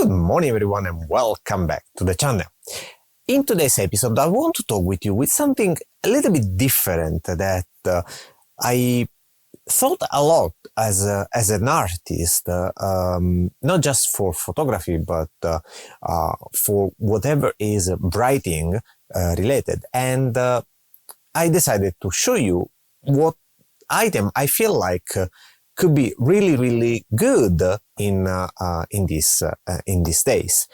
Good morning everyone and welcome back to the channel. In today's episode I want to talk with you with something a little bit different that I thought a lot as an artist, not just for photography but for whatever is writing related, and I decided to show you what item I feel like could be really good in these days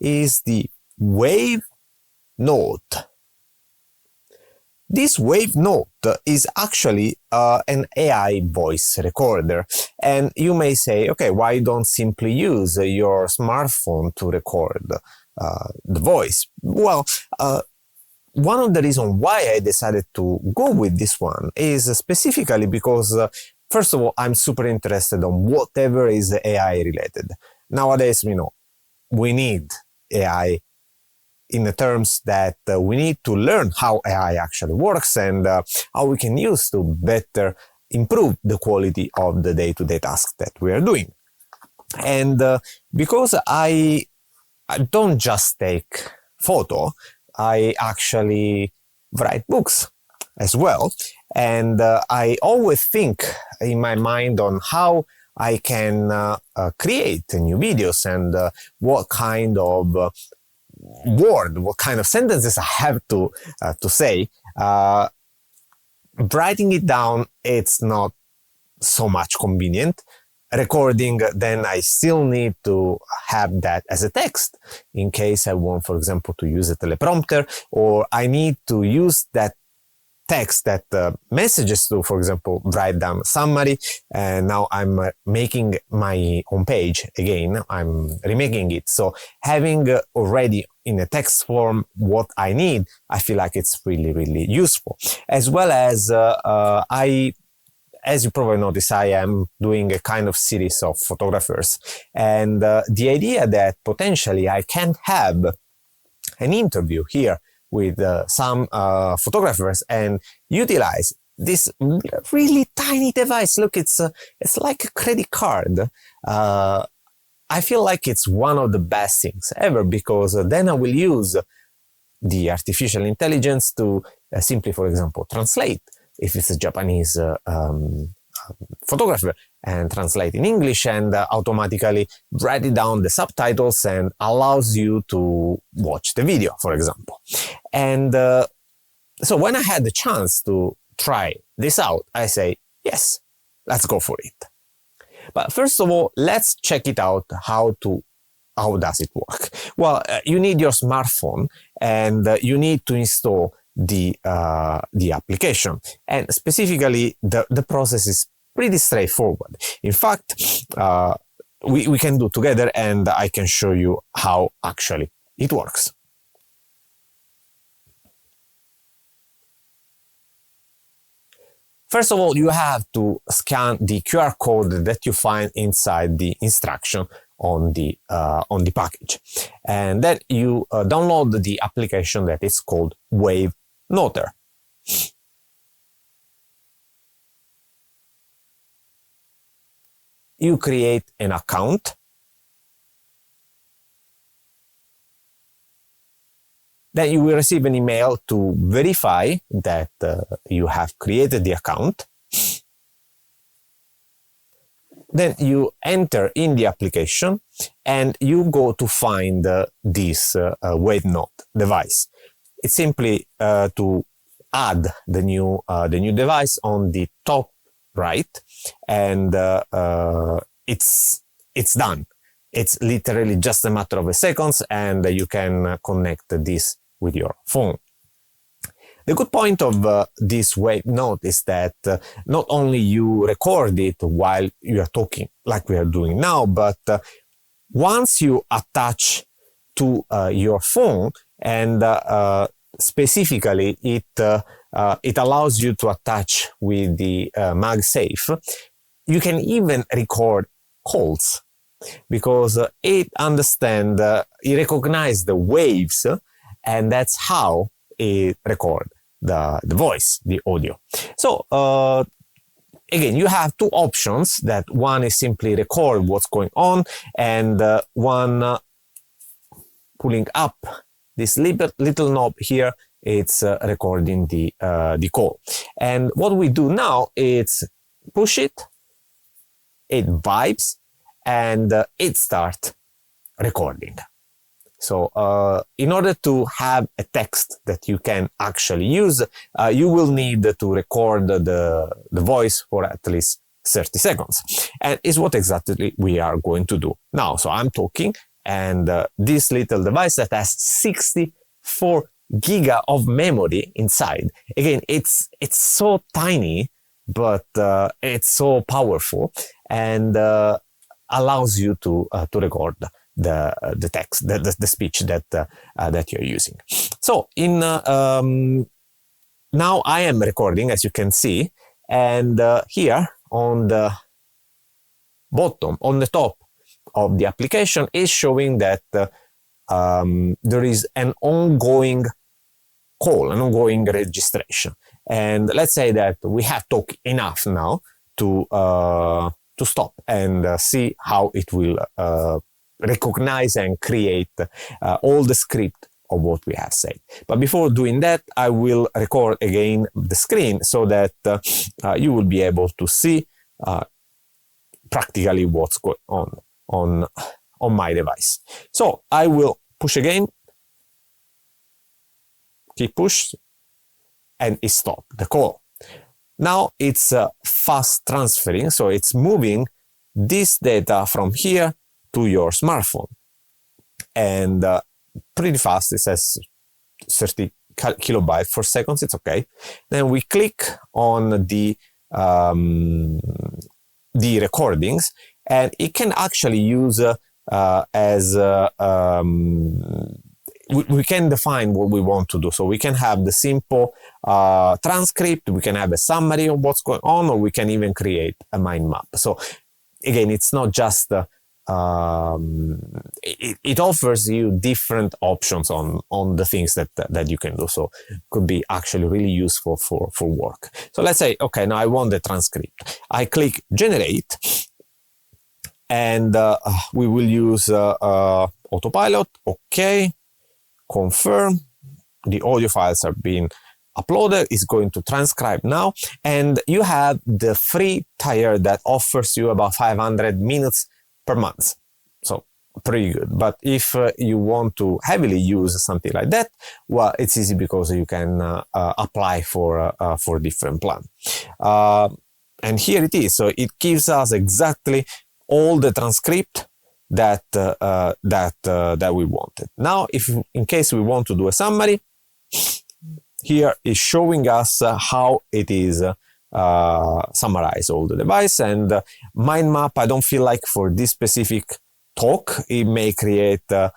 is the Wavenote. This Wavenote is actually an AI voice recorder, and you may say, okay, why don't simply use your smartphone to record the voice? Well, one of the reasons why I decided to go with this one is specifically because first of all, I'm super interested on whatever is AI related. Nowadays, we need AI in the terms that we need to learn how AI actually works and how we can use to better improve the quality of the day-to-day tasks that we are doing. And because I don't just take photo, I actually write books as well. And I always think in my mind on how I can create new videos and what kind of what kind of sentences I have to say. Writing it down, it's not so much convenient. Recording, then I still need to have that as a text in case I want, for example, to use a teleprompter, or I need to use that text that messages to, for example, write down a summary. And now I'm making my homepage again. I'm remaking it. So having already in a text form what I need, I feel like it's really useful. As well as as you probably notice, I am doing a kind of series of photographers. And the idea that potentially I can have an interview here with some photographers and utilize this really tiny device. Look, it's like a credit card. I feel like it's one of the best things ever, because then I will use the artificial intelligence to simply, for example, translate. If it's a Japanese photographer, and translate in English, and automatically write it down the subtitles and allows you to watch the video, for example. And so when I had the chance to try this out, I say, yes, let's go for it. But first of all, let's check it out. How does it work? Well, you need your smartphone and you need to install the application, and specifically the process is pretty straightforward. In fact, we can do together and I can show you how actually it works. First of all, you have to scan the QR code that you find inside the instruction on the package, and then you download the application that is called Wavenote. You create an account. Then you will receive an email to verify that you have created the account. Then you enter in the application and you go to find this Wavenote device. It's simply to add the new device on the top right, and it's done. It's literally just a matter of seconds, and you can connect this with your phone. The good point of this Wavenote is that not only you record it while you are talking, like we are doing now, but once you attach to your phone, and specifically it allows you to attach with the MagSafe, you can even record calls, because it understands, it recognizes the waves, and that's how it records the voice, the audio. So again, you have two options. That one is simply record what's going on, and one pulling up this little knob here, it's recording the call. And what we do now is push it, it vibes, and it starts recording. So in order to have a text that you can actually use, you will need to record the voice for at least 30 seconds. And is what exactly we are going to do now. So I'm talking, and this little device that has 64 giga of memory inside. Again, it's so tiny, but it's so powerful, and allows you to record the text, the speech that you're using. So now I am recording, as you can see, and here on the bottom, on the top of the application is showing that there is an ongoing call, an ongoing registration. And let's say that we have talked enough now to stop and see how it will recognize and create all the script of what we have said. But before doing that, I will record again the screen so that you will be able to see practically what's going on my device. So I will push again, keep push, and it stopped the call. Now it's fast transferring, so it's moving this data from here to your smartphone, and pretty fast. It says 30 kilobytes per second. It's okay. Then we click on the recordings, and it can actually use as we can define what we want to do. So we can have the simple transcript, we can have a summary of what's going on, or we can even create a mind map. So again, it's not just it offers you different options on the things that you can do. So it could be actually really useful for work. So let's say, okay, now I want the transcript. I click generate, and we will use autopilot. Okay, confirm. The audio files are being uploaded. It's going to transcribe now, and you have the free tier that offers you about 500 minutes per month. So pretty good. But if you want to heavily use something like that, well, it's easy because you can apply for different plan. And here it is. So it gives us exactly all the transcript that we wanted. Now, if in case we want to do a summary, here is showing us how it is summarize all the device. And mind map, I don't feel like for this specific talk it may create a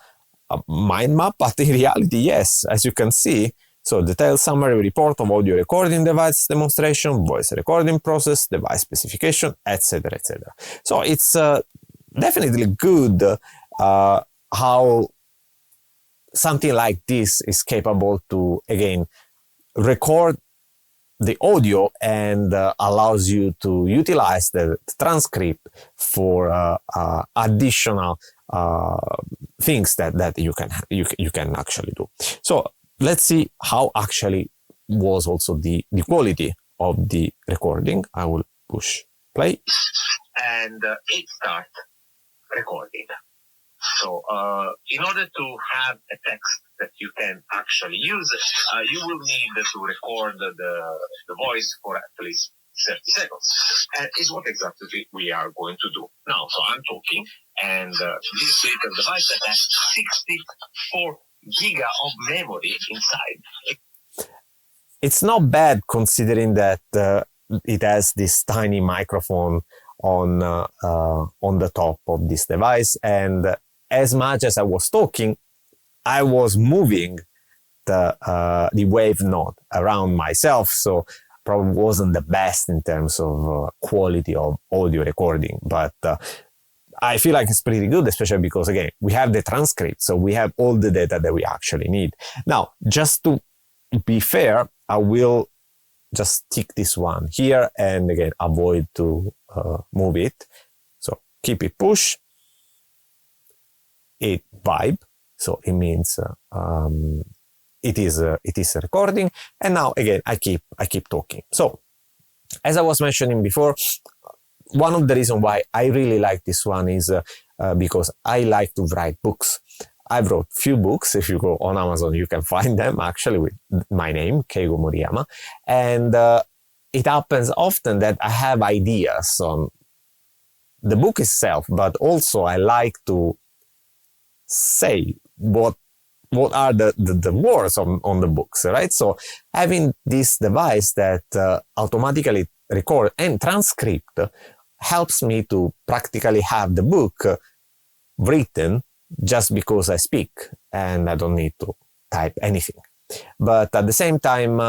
mind map, but in reality, yes, as you can see. So detailed summary report of audio recording device demonstration, voice recording process, device specification, etc., etc. So it's definitely good how something like this is capable to, again, record the audio and allows you to utilize the transcript for additional things that you can actually do. So let's see how actually was also the quality of the recording. I will push play, and it starts recording. So in order to have a text that you can actually use, you will need to record the voice for at least 30 seconds. And is what exactly we are going to do now. So I'm talking, and this little device that has 64 giga of memory inside. It's not bad considering that it has this tiny microphone on the top of this device, and as much as I was talking, I was moving the Wavenote around myself, so probably wasn't the best in terms of quality of audio recording, but I feel like it's pretty good, especially because, again, we have the transcript, so we have all the data that we actually need. Now, just to be fair, I will just tick this one here and, again, avoid to move it. So keep it push, it vibe, So it means it is recording. And now again, I keep talking. So as I was mentioning before, one of the reasons why I really like this one is because I like to write books. I wrote few books. If you go on Amazon, you can find them actually with my name, Keigo Moriyama. And it happens often that I have ideas on the book itself, but also I like to say what are the words on the books, right? So having this device that automatically record and transcript helps me to practically have the book written just because I speak and I don't need to type anything. But at the same time,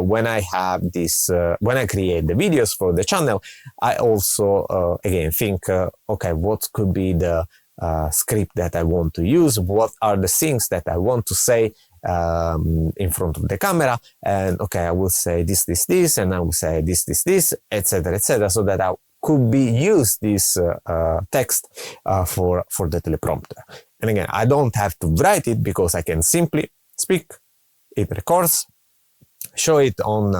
when I have this, when I create the videos for the channel, I also, again, think, okay, what could be the script that I want to use? What are the things that I want to say in front of the camera? And okay, I will say this, and I will say this, etc., so that I could be use this text for the teleprompter. And again, I don't have to write it because I can simply speak. It records, show it on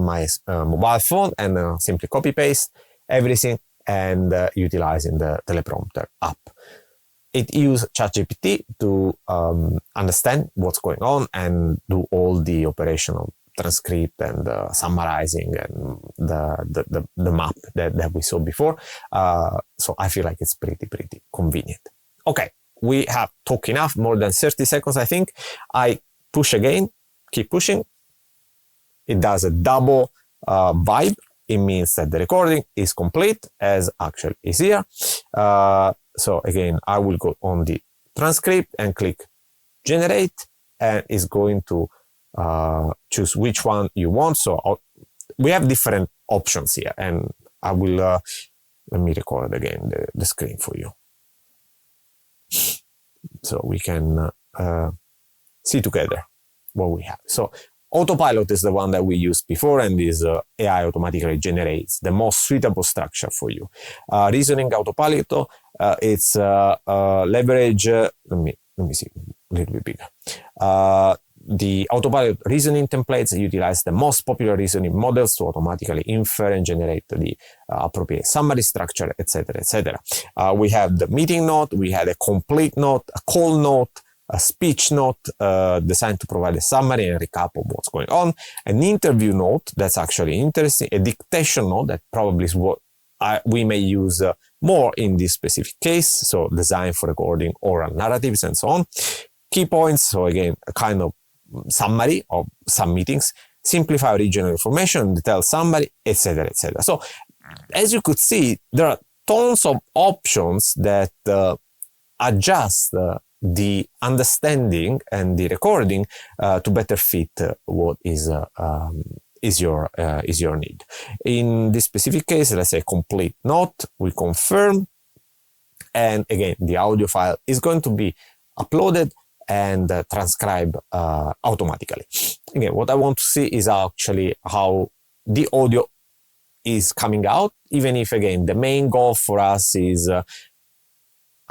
my mobile phone, and simply copy paste everything and utilizing the teleprompter app. It uses ChatGPT to understand what's going on and do all the operational transcript and summarizing and the map that we saw before. So I feel like it's pretty convenient. Okay, we have talked enough, more than 30 seconds, I think. I push again. Keep pushing. It does a double vibe. It means that the recording is complete, as actually is here. So again, I will go on the transcript and click generate, and it's going to choose which one you want. So we have different options here, and I will let me record again the screen for you, so we can see together what we have. So autopilot is the one that we used before, and this AI automatically generates the most suitable structure for you. Reasoning autopilot, it's leverage. Let me see a little bit bigger. The autopilot reasoning templates utilize the most popular reasoning models to automatically infer and generate the appropriate summary structure, etc. We have the meeting note, we had a complete note, a call note, a speech note designed to provide a summary and recap of what's going on, an interview note that's actually interesting, a dictation note that probably is what we may use more in this specific case, so designed for recording oral narratives and so on. Key points, so again, a kind of summary of some meetings, simplify original information, detail summary, etc. So as you could see, there are tons of options that adjust the understanding and the recording to better fit what is your need. In this specific case, let's say complete note, we confirm, and again, the audio file is going to be uploaded and transcribed automatically. Again, what I want to see is actually how the audio is coming out, even if, again, the main goal for us is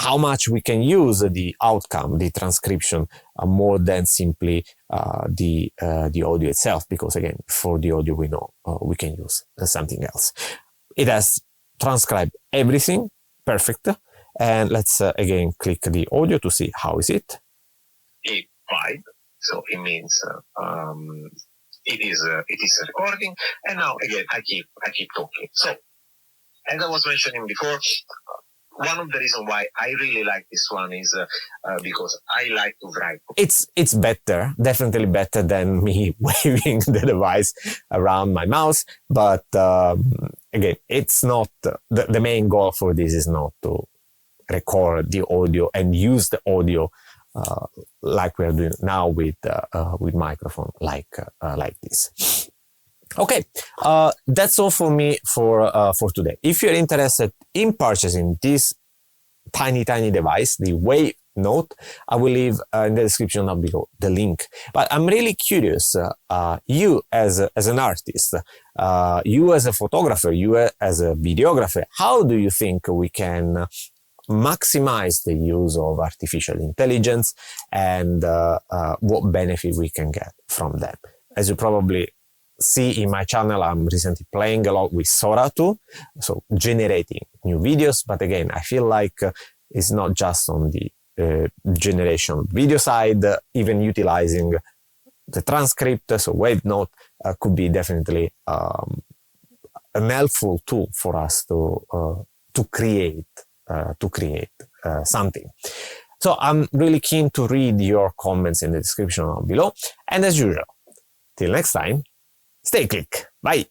how much we can use the outcome, the transcription, more than simply the audio itself, because again, for the audio we know we can use something else. It has transcribed everything, perfect. And let's again click the audio to see how is it. A vibe, so it means it is recording. And now again, I keep talking. So as I was mentioning before, one of the reasons why I really like this one is because I like to write. It's better, definitely better than me waving the device around my mouse. But again, it's not the main goal for this is not to record the audio and use the audio like we are doing now with microphone like this. Okay, that's all for me for today. If you're interested in purchasing this tiny device, the Wavenote, I will leave in the description down below the link. But I'm really curious, you as an artist, you as a photographer, you as a videographer, how do you think we can maximize the use of artificial intelligence and what benefit we can get from them. As you probably see in my channel, I'm recently playing a lot with Sora too, so generating new videos. But again, I feel like it's not just on the generation video side, even utilizing the transcript, so Wavenote could be definitely an helpful tool for us to create something. So I'm really keen to read your comments in the description down below. And as usual, till next time, stay click. Bye.